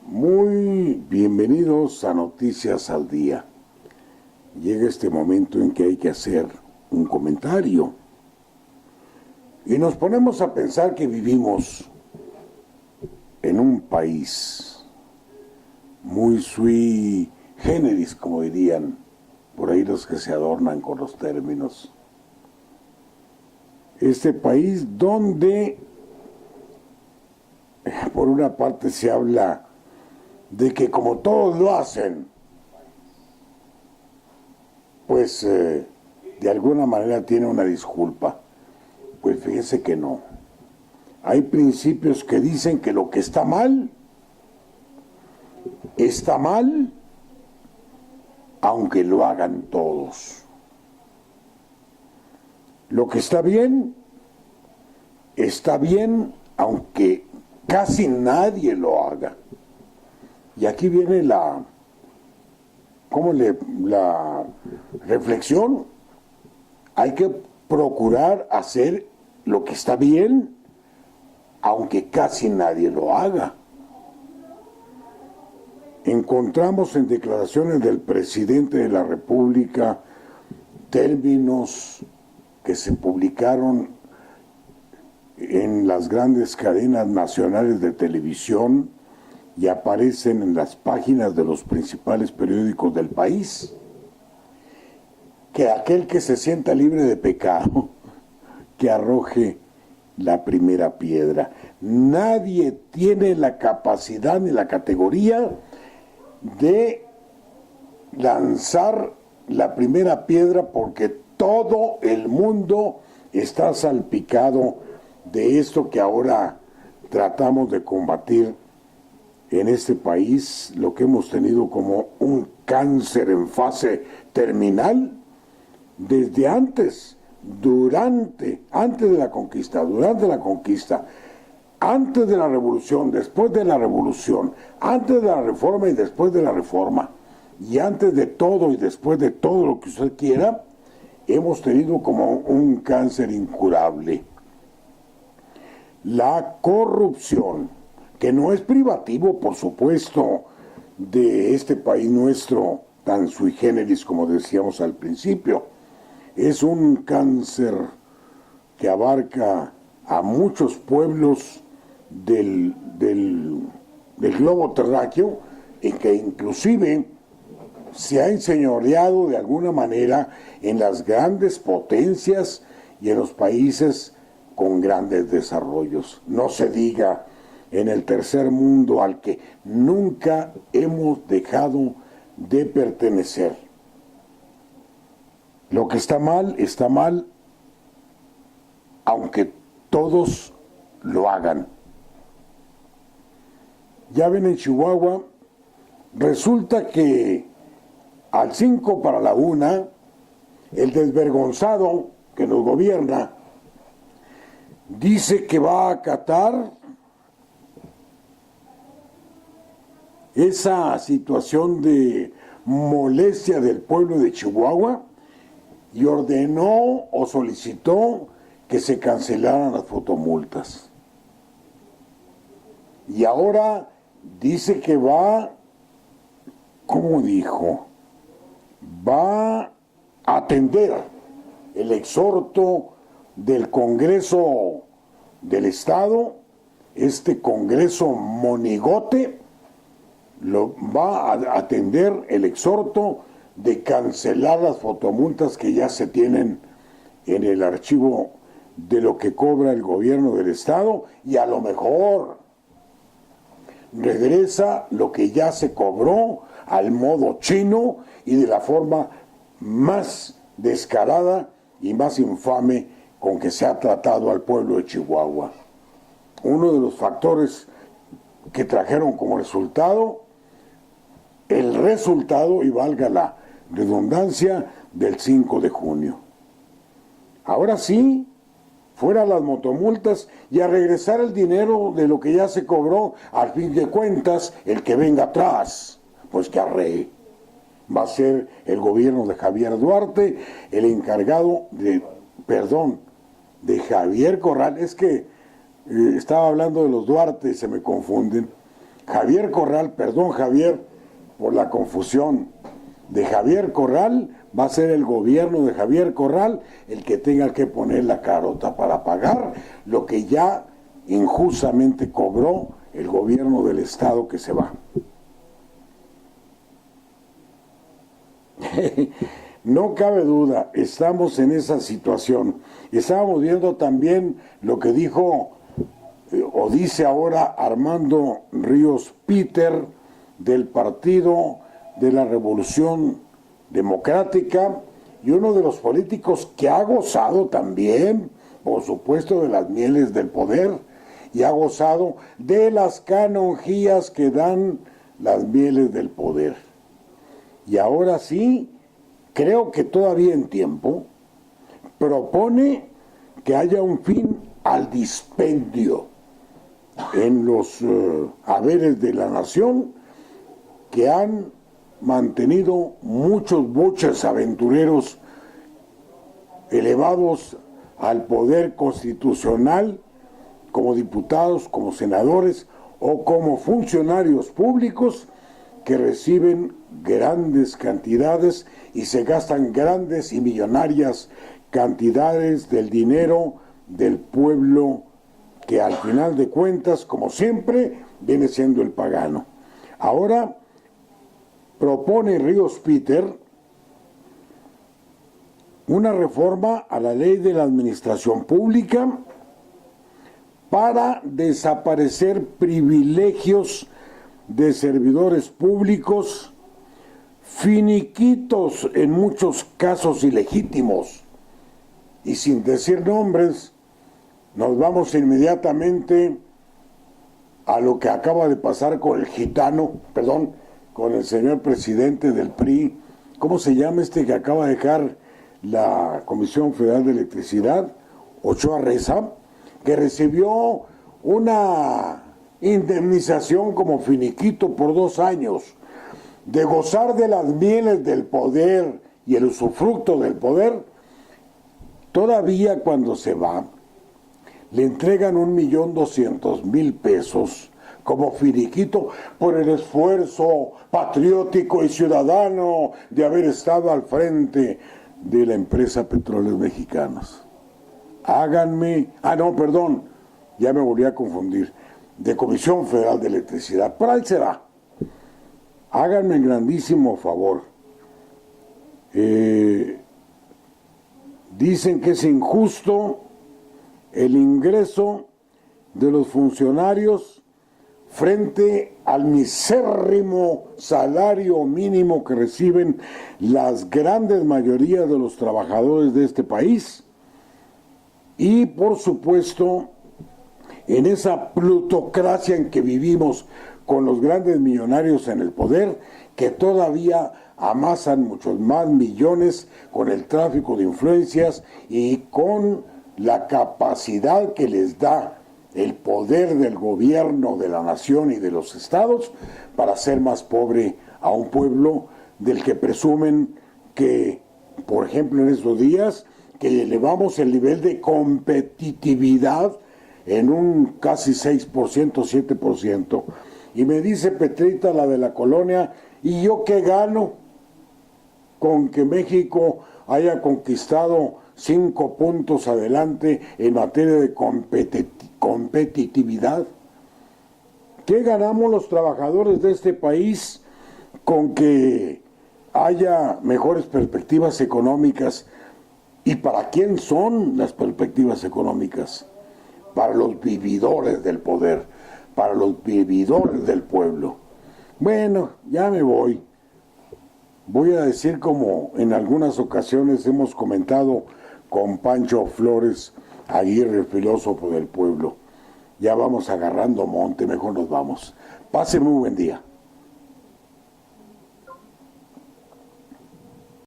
Muy bienvenidos a Noticias al Día. Llega este momento en que hay que hacer un comentario y nos ponemos a pensar que vivimos en un país muy sui generis, como dirían por ahí los que se adornan con los términos. Este país donde por una parte se habla de que como todos lo hacen, pues de alguna manera tiene una disculpa. Pues fíjense que no. Hay principios que dicen que lo que está mal, aunque lo hagan todos. Lo que está bien, aunque casi nadie lo haga. Y aquí viene la reflexión. Hay que procurar hacer lo que está bien, aunque casi nadie lo haga. Encontramos en declaraciones del presidente de la República términos que se publicaron en las grandes cadenas nacionales de televisión y aparecen en las páginas de los principales periódicos del país, que aquel que se sienta libre de pecado, que arroje la primera piedra. Nadie tiene la capacidad ni la categoría de lanzar la primera piedra porque todo el mundo está salpicado de esto que ahora tratamos de combatir en este país, lo que hemos tenido como un cáncer en fase terminal desde antes, antes de la conquista, durante la conquista, antes de la revolución, después de la revolución, antes de la reforma y después de la reforma, y antes de todo y después de todo lo que usted quiera, hemos tenido como un cáncer incurable. La corrupción, que no es privativo, por supuesto, de este país nuestro, tan sui generis como decíamos al principio, es un cáncer que abarca a muchos pueblos del globo terráqueo y que inclusive se ha enseñoreado de alguna manera en las grandes potencias y en los países con grandes desarrollos. No se diga en el tercer mundo al que nunca hemos dejado de pertenecer. Lo que está mal, aunque todos lo hagan. Ya ven, en Chihuahua, resulta que al 5 para la 1, el desvergonzado que nos gobierna dice que va a acatar esa situación de molestia del pueblo de Chihuahua y ordenó o solicitó que se cancelaran las fotomultas. Y ahora dice que va, ¿cómo dijo? Va a atender el exhorto del Congreso del Estado, este Congreso monigote, lo va a atender el exhorto de cancelar las fotomultas que ya se tienen en el archivo de lo que cobra el gobierno del Estado, y a lo mejor regresa lo que ya se cobró al modo chino y de la forma más descarada y más infame con que se ha tratado al pueblo de Chihuahua. Uno de los factores que trajeron como resultado, y valga la redundancia, del 5 de junio. Ahora sí, fuera las motomultas y a regresar el dinero de lo que ya se cobró. Al fin de cuentas, el que venga atrás, pues que arree. Va a ser el gobierno de Javier Duarte el encargado de Javier Corral. Es que estaba hablando de los Duarte y se me confunden. Javier Corral, perdón Javier por la confusión, de Javier Corral, va a ser el gobierno de Javier Corral el que tenga que poner la carota para pagar lo que ya injustamente cobró el gobierno del estado que se va. No cabe duda, estamos en esa situación. Estábamos viendo también lo que dijo o dice ahora Armando Ríos Peter del Partido de la Revolución Democrática y uno de los políticos que ha gozado también, por supuesto, de las mieles del poder y ha gozado de las canonjías que dan las mieles del poder. Y ahora sí, creo que todavía en tiempo, propone que haya un fin al dispendio en los haberes de la nación que han mantenido muchos buches aventureros elevados al poder constitucional como diputados, como senadores o como funcionarios públicos que reciben grandes cantidades y se gastan grandes y millonarias cantidades del dinero del pueblo que al final de cuentas, como siempre, viene siendo el pagano. Ahora propone Ríos Peter una reforma a la ley de la administración pública para desaparecer privilegios de servidores públicos, finiquitos en muchos casos ilegítimos. Y sin decir nombres, nos vamos inmediatamente a lo que acaba de pasar con el con el señor presidente del PRI. ¿Cómo se llama este que acaba de dejar la Comisión Federal de Electricidad? Ochoa Reza, que recibió una indemnización como finiquito por 2 años, de gozar de las mieles del poder y el usufructo del poder. Todavía cuando se va, le entregan 1.200.000 pesos como finiquito por el esfuerzo patriótico y ciudadano de haber estado al frente de la empresa Petróleos Mexicanos. Ya me volví a confundir, de Comisión Federal de Electricidad, por ahí se va. Háganme un grandísimo favor. Dicen que es injusto el ingreso de los funcionarios frente al misérrimo salario mínimo que reciben las grandes mayorías de los trabajadores de este país. Y por supuesto, en esa plutocracia en que vivimos con los grandes millonarios en el poder, que todavía amasan muchos más millones con el tráfico de influencias y con la capacidad que les da el poder del gobierno de la nación y de los estados para hacer más pobre a un pueblo del que presumen que, por ejemplo, en estos días, que elevamos el nivel de competitividad en un casi 6%, 7%. Y me dice Petrita, la de la colonia, ¿y yo qué gano con que México haya conquistado 5 puntos adelante en materia de competitividad? ¿Qué ganamos los trabajadores de este país con que haya mejores perspectivas económicas? ¿Y para quién son las perspectivas económicas? Para los vividores del poder, para los vividores del pueblo. Bueno, ya me voy. Voy a decir, como en algunas ocasiones hemos comentado con Pancho Flores Aguirre, el filósofo del pueblo, ya vamos agarrando monte, mejor nos vamos. Pase muy buen día.